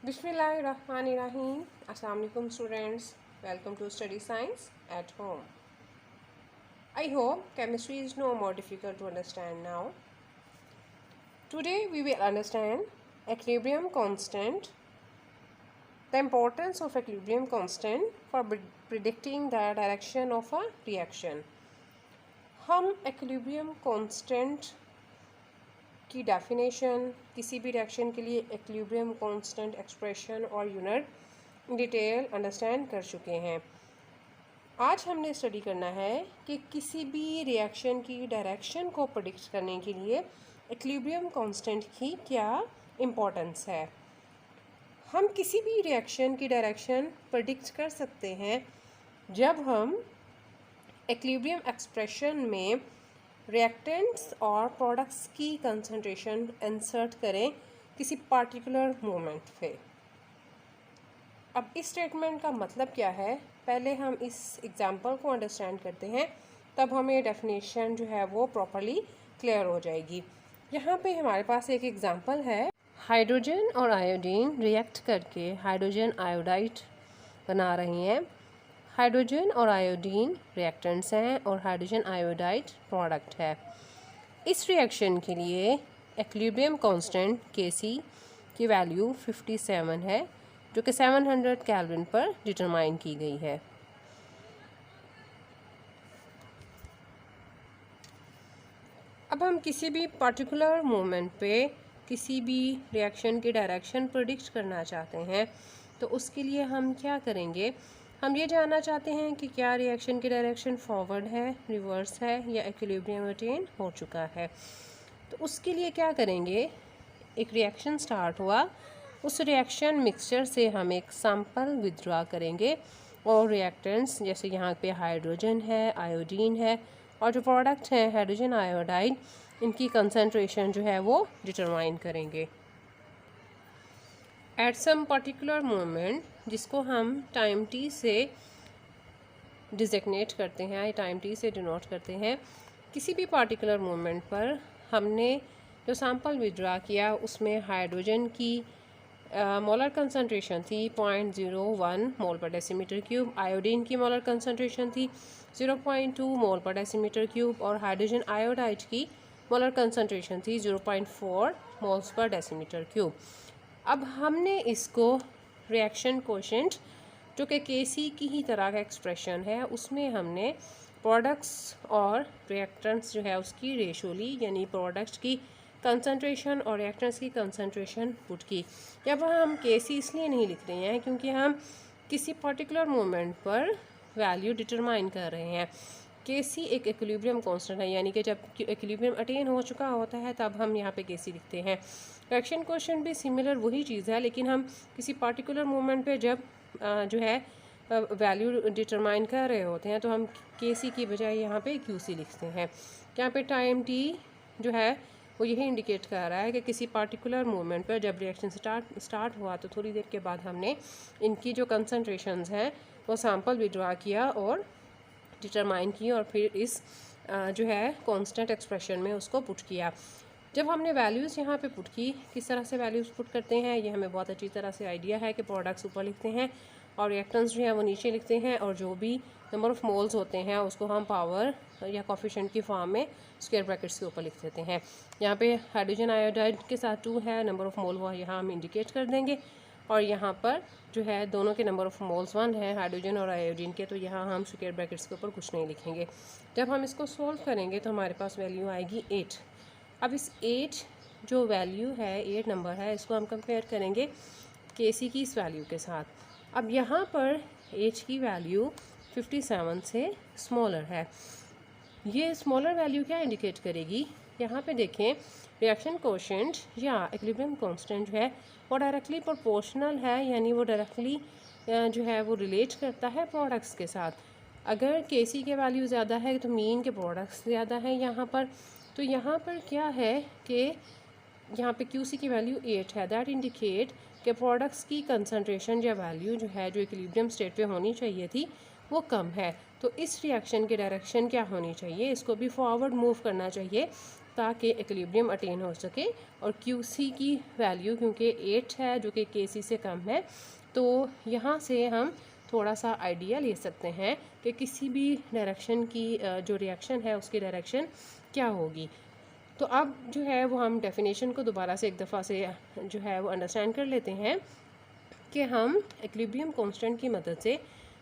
Bismillahirrahmanirrahim. Assalamu alaikum students. Welcome to Study Science at Home. I hope chemistry is no more difficult to understand now. Today we will understand equilibrium constant, the importance of equilibrium constant for predicting the direction of a reaction. हम equilibrium constant की definition, किसी भी reaction के लिए equilibrium constant expression और unit detail understand कर चुके हैं। आज हमने स्टडी करना है कि किसी भी रिएक्शन की डायरेक्शन को प्रेडिक्ट करने के लिए इक्विलिब्रियम कांस्टेंट की क्या इम्पोर्टेंस है। हम किसी भी रिएक्शन की डायरेक्शन प्रेडिक्ट कर सकते हैं जब हम इक्विलिब्रियम एक्सप्रेशन में रिएक्टेंट्स और प्रोडक्ट्स की कंसंट्रेशन इंसर्ट करें किसी पार्टिकुलर मोमेंट पे। अब इस स्टेटमेंट का मतलब क्या है, पहले हम इस एग्जांपल को अंडरस्टैंड करते हैं, तब हमें डेफिनेशन जो है वो प्रॉपर्ली क्लियर हो जाएगी। यहाँ पे हमारे पास एक एग्जांपल है, हाइड्रोजन और आयोडीन रिएक्ट करके हाइड्रोजन आयोडाइड बना रही हैं। हाइड्रोजन और आयोडीन रिएक्टेंट्स हैं और हाइड्रोजन आयोडाइड प्रोडक्ट है। इस रिएक्शन के लिए इक्विलिब्रियम कांस्टेंट Kc की वैल्यू 57 है, जो कि 700 केल्विन पर डिटरमाइन की गई है। अब हम किसी भी पर्टिकुलर मोमेंट पे किसी भी रिएक्शन की डायरेक्शन प्रेडिक्ट करना चाहते हैं, तो उसके लिए हम क्या करेंगे, हम ये जानना चाहते हैं कि क्या रिएक्शन की डायरेक्शन फॉरवर्ड है, रिवर्स है या इक्विलिब्रियम अटेन हो चुका है। तो उसके लिए क्या करेंगे, एक रिएक्शन स्टार्ट हुआ, उस रिएक्शन मिक्सचर से हम एक सैंपल विथड्रॉ करेंगे और रिएक्टेंट्स जैसे यहाँ पे हाइड्रोजन है, आयोडीन है और जो प्रोडक्ट है हाइड्रोजन आयोडाइड, इनकी कंसंट्रेशन जो है वो डिटरमाइन करेंगे एट सम पर्टिकुलर मोमेंट, जिसको हम टाइम टी से डिजिग्नेट करते हैं, टाइम टी से डिनोट करते हैं। किसी भी पर्टिकुलर मोमेंट पर हमने जो सैंपल विथड्रॉ किया उसमें हाइड्रोजन की मोलर कंसंट्रेशन थी 0.01 मोल पर डेसीमीटर क्यूब, आयोडीन की मोलर कंसंट्रेशन थी 0.2 मोल पर डेसीमीटर क्यूब और हाइड्रोजन आयोडाइड की मोलर कंसंट्रेशन थी 0.4 मोल्स पर डेसीमीटर क्यूब। अब हमने इसको रिएक्शन कोशेंट जो कि Kc की ही तरह का एक्सप्रेशन है, उसमें हमने प्रोडक्ट्स और रिएक्टेंट्स जो है उसकी रेशो ली, यानी प्रोडक्ट्स की कंसंट्रेशन और रिएक्टेंट्स की कंसंट्रेशन पुट की। यहाँ हम Kc इसलिए नहीं लिख रहे हैं क्योंकि हम किसी पर्टिकुलर मोमेंट पर वैल्यू डिटरमाइन कर रहे हैं। Kc एक इक्विलिब्रियम कांस्टेंट है, यानी कि जब इक्विलिब्रियम अटेन हो चुका होता है तब हम यहाँ पे Kc लिखते हैं। रिएक्शन क्वेश्चन भी सिमिलर वही चीज़ है, लेकिन हम किसी पर्टिकुलर मोमेंट पे जब जो है वैल्यू डिटरमाइन कर रहे होते हैं तो हम Kc की बजाय यहाँ पे Qc लिखते हैं। यहाँ पे टाइम t जो है वो यही इंडिकेट कर रहा है कि किसी पर्टिकुलर मोमेंट पर जब रिएक्शन स्टार्ट हुआ तो थोड़ी देर के बाद हमने इनकी जो कंसंट्रेशंस हैं वो सैंपल विड्रॉ किया और डिटरमाइन की और फिर इस जो है कांस्टेंट एक्सप्रेशन में उसको पुट किया। जब हमने वैल्यूज़ यहाँ पे पुट की, किस तरह से वैल्यूज़ पुट करते हैं ये हमें बहुत अच्छी तरह से आइडिया है कि प्रोडक्ट्स ऊपर लिखते हैं और रिएक्टेंट्स जो है वो नीचे लिखते हैं, और जो भी नंबर ऑफ़ मोल्स होते हैं उसको हम पावर या कोफिशिएंट की फॉर्म में स्क्वायर ब्रैकेट्स के ऊपर लिख देते हैं। यहाँ पे हाइड्रोजन आयोडाइड के साथ 2 है, नंबर ऑफ़ मोल वो यहाँ हम इंडिकेट कर देंगे, और यहाँ पर जो है दोनों के नंबर ऑफ़ मोल्स 1 है, हाइड्रोजन और आयोडीन के, तो यहाँ हम स्क्वायर ब्रैकेट्स के ऊपर कुछ नहीं लिखेंगे। जब हम इसको सोल्व करेंगे तो हमारे पास वैल्यू आएगी 8। अब इस 8 जो वैल्यू है, 8 नंबर है, इसको हम कंपेयर करेंगे Kc की इस वैल्यू के साथ। अब यहाँ पर H की वैल्यू 57 से स्मॉलर है। ये स्मॉलर वैल्यू क्या इंडिकेट करेगी, यहाँ पे देखें रिएक्शन कोशेंट या इक्विलिब्रियम कांस्टेंट जो है वो डायरेक्टली प्रोपोर्शनल है, यानी वो डायरेक्टली जो है वो रिलेट करता है प्रोडक्ट्स के साथ। अगर Kc के वैल्यू ज़्यादा है तो मीन के प्रोडक्ट्स ज़्यादा है यहाँ पर, तो यहाँ पर क्या है कि यहाँ पे Qc की वैल्यू 8 है, दैट इंडिकेट कि प्रोडक्ट्स की कंसंट्रेशन या वैल्यू जो है जो इक्विलिब्रियम स्टेट पे होनी चाहिए थी वो कम है। तो इस रिएक्शन की डायरेक्शन क्या होनी चाहिए, इसको भी फॉरवर्ड मूव करना चाहिए ताकि इक्विलिब्रियम अटेन हो सके। और QC की वैल्यू क्योंकि 8 है जो कि KC से कम है, तो यहाँ से हम थोड़ा सा आइडिया ले सकते हैं कि किसी भी डायरेक्शन की जो रिएक्शन है उसकी डायरेक्शन क्या होगी। तो अब जो है वो हम डेफिनेशन को दोबारा से एक दफ़ा से जो है वो अंडरस्टैंड कर लेते हैं कि हम इक्विलिब्रियम कांस्टेंट की मदद से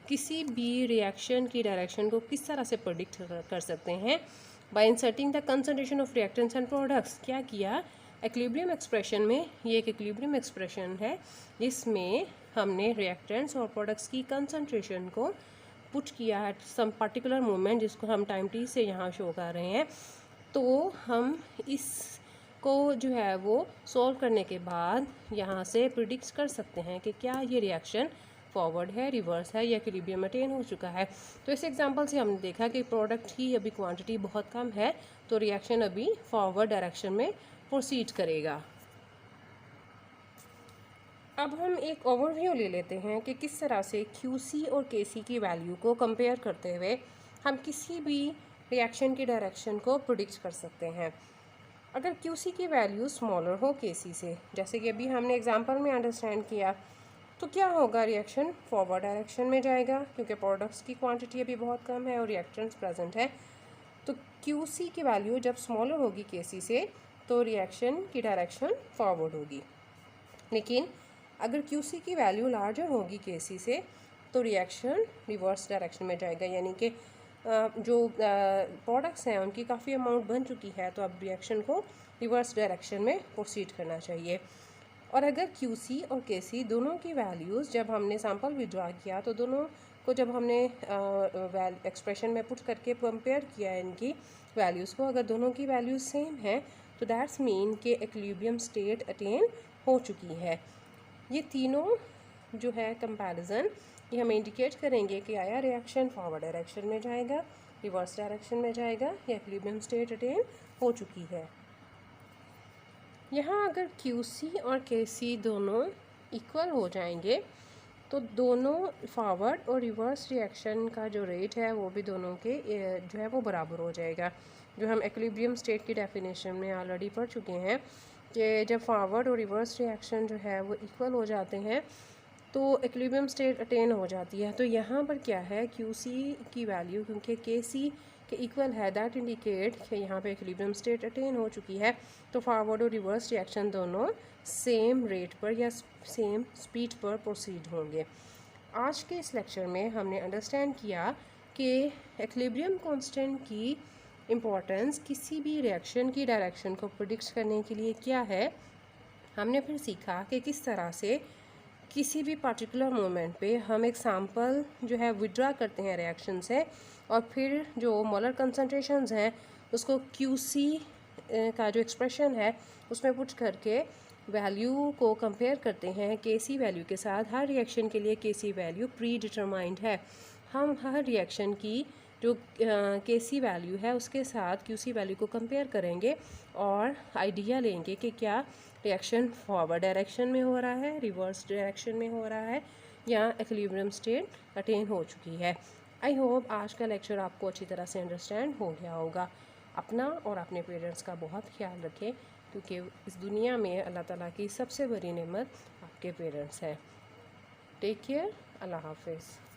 किसी भी रिएक्शन की डायरेक्शन को किस तरह से प्रेडिक्ट कर सकते हैं bye inserting the concentration of reactants and products. क्या किया, इक्विलिब्रियम एक्सप्रेशन में, ये एक इक्विलिब्रियम एक्सप्रेशन है जिसमें हमने रिएक्टेंट्स और प्रोडक्ट्स की कंसंट्रेशन को पुट किया है सम पर्टिकुलर मोमेंट जिसको हम टाइम t से यहाँ शो कर रहे हैं। तो हम इसको जो है वो सॉल्व करने के बाद यहाँ से प्रिडिक्ट कर सकते हैं कि क्या ये रिएक्शन फॉरवर्ड है, रिवर्स है या इक्विलिब्रियम अटेन हो चुका है। तो इस एग्जांपल से हमने देखा कि प्रोडक्ट की अभी क्वांटिटी बहुत कम है तो रिएक्शन अभी फॉरवर्ड डायरेक्शन में प्रोसीड करेगा। अब हम एक ओवरव्यू ले लेते हैं कि किस तरह से QC और KC की वैल्यू को कंपेयर करते हुए हम किसी भी रिएक्शन की डायरेक्शन को प्रिडिक्ट कर सकते हैं। अगर QC की वैल्यू स्मॉलर हो KC से, जैसे कि अभी हमने एग्जांपल में अंडरस्टैंड किया, तो क्या होगा, रिएक्शन फॉरवर्ड डायरेक्शन में जाएगा क्योंकि प्रोडक्ट्स की क्वांटिटी अभी बहुत कम है और रिएक्टेंट्स प्रेजेंट है। तो QC की वैल्यू जब स्मॉलर होगी KC से तो रिएक्शन की डायरेक्शन फॉरवर्ड होगी। लेकिन अगर QC की वैल्यू लार्जर होगी KC से तो रिएक्शन रिवर्स डायरेक्शन में जाएगा, यानी कि जो प्रोडक्ट्स हैं उनकी काफ़ी अमाउंट बन चुकी है तो अब रिएक्शन को रिवर्स डायरेक्शन में प्रोसीड करना चाहिए। और अगर QC और KC दोनों की वैल्यूज़ जब हमने सैम्पल विड्रॉ किया तो दोनों को जब हमने एक्सप्रेशन में पुट करके कंपेयर किया इनकी वैल्यूज़ को, अगर दोनों की वैल्यूज़ सेम है तो दैट्स मीन कि इक्विलिब्रियम स्टेट अटेन हो चुकी है। ये तीनों जो है कंपैरिजन ये हमें इंडिकेट करेंगे कि आया रिएक्शन फॉरवर्ड डायरेक्शन में जाएगा, रिवर्स डायरेक्शन में जाएगा या इक्विलिब्रियम स्टेट अटेन हो चुकी है। यहाँ अगर QC और KC दोनों इक्वल हो जाएंगे तो दोनों फॉरवर्ड और रिवर्स रिएक्शन का जो रेट है वो भी दोनों के जो है वो बराबर हो जाएगा, जो हम इक्विलिब्रियम स्टेट की डेफिनेशन में ऑलरेडी पढ़ चुके हैं कि जब फॉरवर्ड और रिवर्स रिएक्शन जो है वो इक्वल हो जाते हैं तो इक्विलिब्रियम स्टेट अटेन हो जाती है। तो यहाँ पर क्या है, QC की वैल्यू क्योंकि KC के इक्वल है, दैट इंडिकेट कि यहाँ पे इक्विलिब्रियम स्टेट अटेन हो चुकी है। तो फॉरवर्ड और रिवर्स रिएक्शन दोनों सेम रेट पर या सेम स्पीड पर प्रोसीड होंगे। आज के इस लेक्चर में हमने अंडरस्टैंड किया कि इक्विलिब्रियम कांस्टेंट की इम्पोर्टेंस किसी भी रिएक्शन की डायरेक्शन को प्रेडिक्ट करने के लिए क्या है। हमने फिर सीखा कि किस तरह से किसी भी पर्टिकुलर मोमेंट पे हम एक सैम्पल जो है विड्रा करते हैं रिएक्शन से और फिर जो मोलर कंसंट्रेशंस हैं उसको QC का जो एक्सप्रेशन है उसमें पुट करके वैल्यू को कंपेयर करते हैं KC वैल्यू के साथ। हर रिएक्शन के लिए KC वैल्यू प्री डिटरमाइंड है। हम हर रिएक्शन की जो KC वैल्यू है उसके साथ QC वैल्यू को कंपेयर करेंगे और आइडिया लेंगे कि क्या रिएक्शन फॉरवर्ड डायरेक्शन में हो रहा है, रिवर्स डायरेक्शन में हो रहा है या इक्विलिब्रियम स्टेट अटेन हो चुकी है। आई होप आज का लेक्चर आपको अच्छी तरह से अंडरस्टैंड हो गया होगा। अपना और अपने पेरेंट्स का बहुत ख्याल रखें क्योंकि इस दुनिया में अल्लाह ताला की सबसे बड़ी नेमत आपके पेरेंट्स हैं। टेक केयर, अल्लाह हाफिज़।